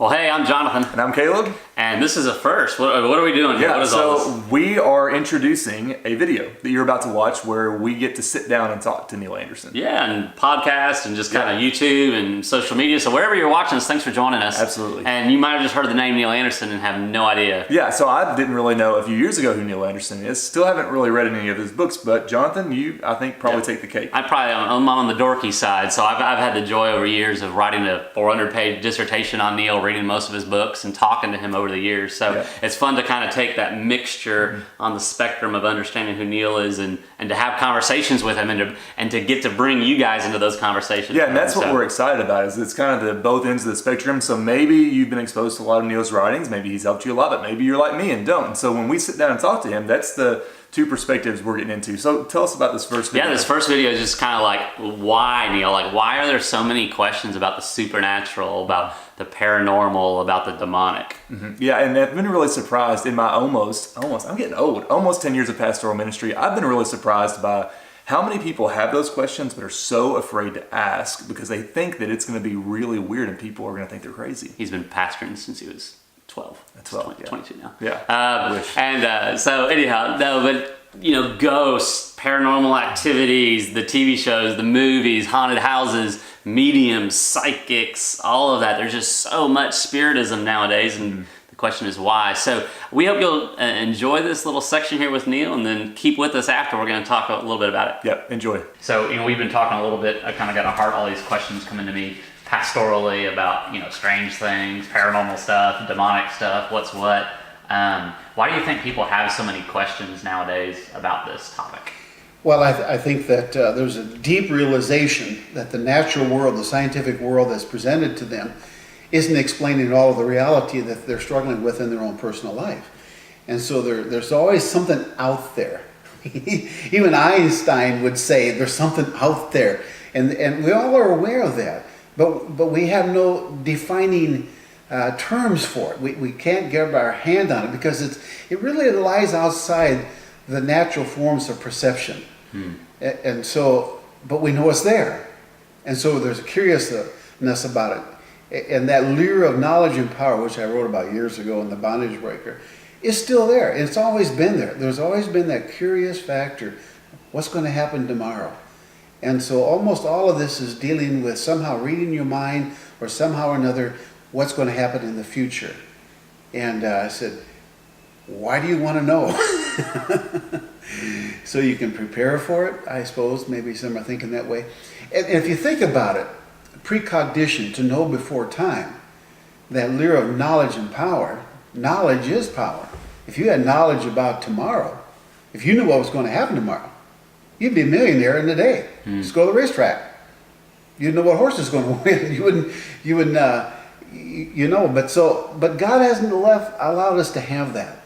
Well, hey, I'm Jonathan. And I'm Caleb. And this is a first. What are we doing here? Yeah, what is all so this? we are introducing a video that you're about to watch where we get to sit down and talk to Neil Anderson. Yeah, and podcast and just kind of YouTube and social media. So wherever you're watching us, thanks for joining us. Absolutely. And you might have just heard the name Neil Anderson and have no idea. Yeah, so I didn't really know a few years ago who Neil Anderson is. Still haven't really read any of his books, but Jonathan, you, I think, probably take the cake. I'm on the dorky side. So I've had the joy over years of writing a 400-page dissertation on Neil, reading most of his books and talking to him over the years. So it's fun to kind of take that mixture on the spectrum of understanding who Neil is and to have conversations with him and to get to bring you guys into those conversations. Yeah, and that's what we're excited about, is it's kind of the both ends of the spectrum. So maybe you've been exposed to a lot of Neil's writings, maybe he's helped you a lot, but maybe you're like me and don't. And so when we sit down and talk to him, that's the two perspectives we're getting into. So tell us about this first video. Yeah, this first video is just kind of like, why, Neil? Like, why are there so many questions about the supernatural, about the paranormal, about the demonic? Mm-hmm. Yeah, and I've been really surprised in my almost, I'm getting old, almost 10 years of pastoral ministry. I've been really surprised by how many people have those questions but are so afraid to ask because they think that it's going to be really weird and people are going to think they're crazy. He's been pastoring since he was 12. 22 now. Yeah. So anyhow, no, but ghosts, paranormal activities, the TV shows, the movies, haunted houses, mediums, psychics, all of that. There's just so much spiritism nowadays, and the question is why. So we hope you'll enjoy this little section here with Neil, and then keep with us after. We're going to talk a little bit about it. Yep, enjoy. So we've been talking a little bit. I kind of got to heart all these questions coming to me pastorally about strange things, paranormal stuff, demonic stuff, what's what. Why do you think people have so many questions nowadays about this topic? Well, I think that there's a deep realization that the natural world, the scientific world that's presented to them, isn't explaining all of the reality that they're struggling with in their own personal life. And so there's always something out there. Even Einstein would say there's something out there. And we all are aware of that. But we have no defining terms for it. We can't get our hand on it because it really lies outside the natural forms of perception. And so, but we know it's there. And so there's a curiousness about it. And that lure of knowledge and power, which I wrote about years ago in The Bondage Breaker, is still there. It's always been there. There's always been that curious factor. What's going to happen tomorrow? And so almost all of this is dealing with somehow reading your mind or somehow or another what's going to happen in the future. And I said, why do you want to know? So you can prepare for it, I suppose. Maybe some are thinking that way. And if you think about it, precognition, to know before time, that lure of knowledge and power, knowledge is power. If you had knowledge about tomorrow, if you knew what was going to happen tomorrow, you'd be a millionaire in a day. Just go to the racetrack. You'd know what horse is going to win. You wouldn't, but God hasn't allowed us to have that.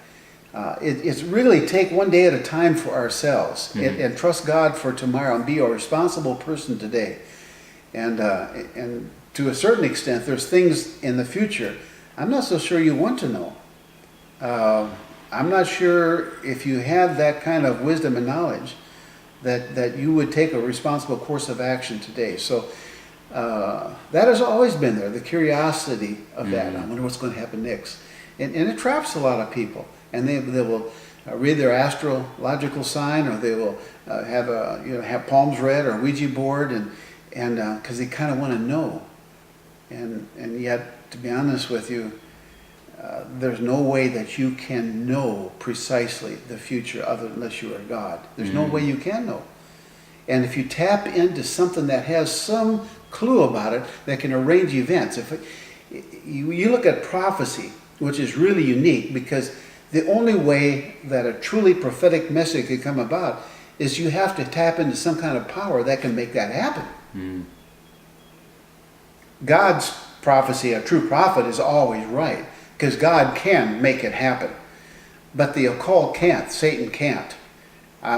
It's really take one day at a time for ourselves and trust God for tomorrow and be a responsible person today. And to a certain extent, there's things in the future I'm not so sure you want to know. I'm not sure if you have that kind of wisdom and knowledge that you would take a responsible course of action today. So that has always been there, the curiosity of that. I wonder what's going to happen next. And it traps a lot of people. And they will read their astrological sign, or they will have palms read or Ouija board, and because they kind of want to know. And yet, to be honest with you, there's no way that you can know precisely the future unless you are God. There's no way you can know. And if you tap into something that has some clue about it, that can arrange events. You look at prophecy, which is really unique, because the only way that a truly prophetic message can come about is you have to tap into some kind of power that can make that happen. God's prophecy, a true prophet, is always right, because God can make it happen. But the occult can't. Satan can't.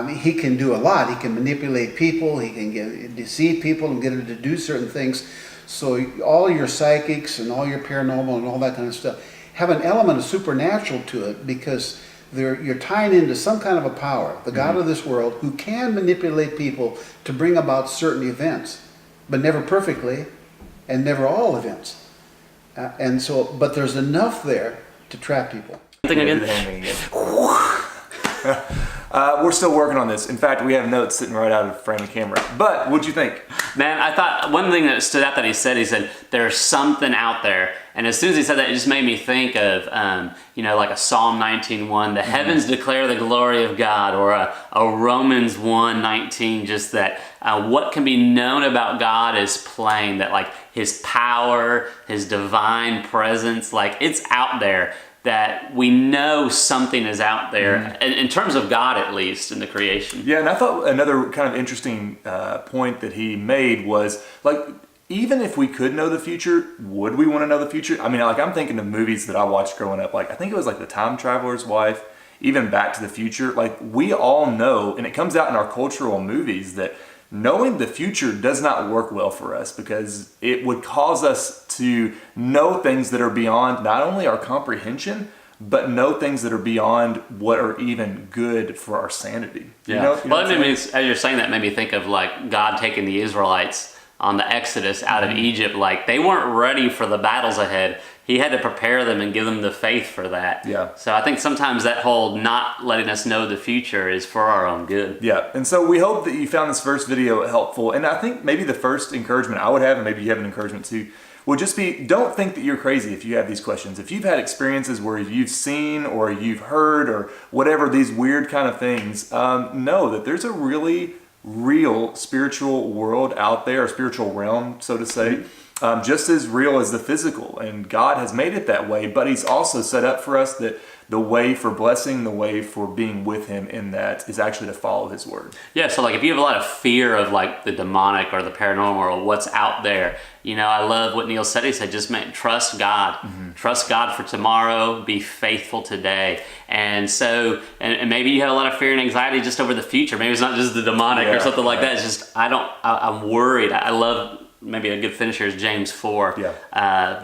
He can do a lot. He can manipulate people. He can deceive people and get them to do certain things. So all your psychics and all your paranormal and all that kind of stuff have an element of supernatural to it, because you're tying into some kind of a power, the God of this world, who can manipulate people to bring about certain events, but never perfectly and never all events. And so, but there's enough there to trap people. Think again? Do the hand thing again. We're still working on this. In fact, we have notes sitting right out of frame of camera. But what'd you think? Man, I thought one thing that stood out that he said, there's something out there. And as soon as he said that, it just made me think of, like a Psalm 19:1, the heavens declare the glory of God, or a Romans 1:19, just that what can be known about God is plain, that like his power, his divine presence, like it's out there. That we know something is out there, in terms of God at least, in the creation. Yeah, and I thought another kind of interesting point that he made was, like, even if we could know the future, would we want to know the future? I mean, like, I'm thinking of movies that I watched growing up. Like, I think it was like The Time Traveler's Wife, even Back to the Future. Like, we all know, and it comes out in our cultural movies, that knowing the future does not work well for us, because it would cause us to know things that are beyond not only our comprehension, but know things that are beyond what are even good for our sanity. Yeah. Well, I mean, as you're saying that, made me think of like God taking the Israelites on the Exodus out of Egypt. Like, they weren't ready for the battles ahead. He had to prepare them and give them the faith for that. Yeah. So I think sometimes that whole not letting us know the future is for our own good. Yeah. And so we hope that you found this first video helpful. And I think maybe the first encouragement I would have, and maybe you have an encouragement too, would just be, don't think that you're crazy if you have these questions. If you've had experiences where you've seen or you've heard or whatever, these weird kind of things, know that there's a really real spiritual world out there, a spiritual realm, so to say, just as real as the physical. And God has made it that way, but he's also set up for us that the way for blessing, the way for being with him in that is actually to follow his word. Yeah, so like if you have a lot of fear of like the demonic or the paranormal or what's out there, I love what Neil said. He said, just trust God. Trust God for tomorrow. Be faithful today. And so, and maybe you have a lot of fear and anxiety just over the future. Maybe it's not just the demonic or something like that. It's just, I'm worried. I love, maybe a good finisher is James 4,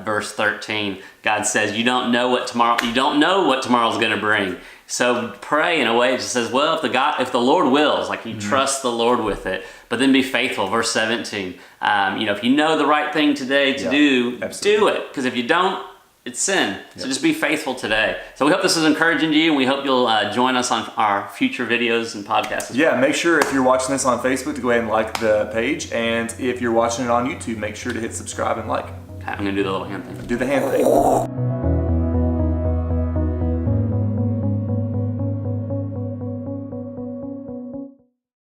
verse 13. God says, you don't know what tomorrow's going to bring. So pray in a way. It just says, well, if the Lord wills, like you trust the Lord with it, but then be faithful. Verse 17, if you know the right thing today to do, do it. Because if you don't, it's sin. So just be faithful today. So we hope this is encouraging to you, and we hope you'll join us on our future videos and podcasts as well. Make sure if you're watching this on Facebook to go ahead and like the page, and if you're watching it on YouTube, make sure to hit subscribe and like. I'm going to do the little hand thing. Do the hand thing.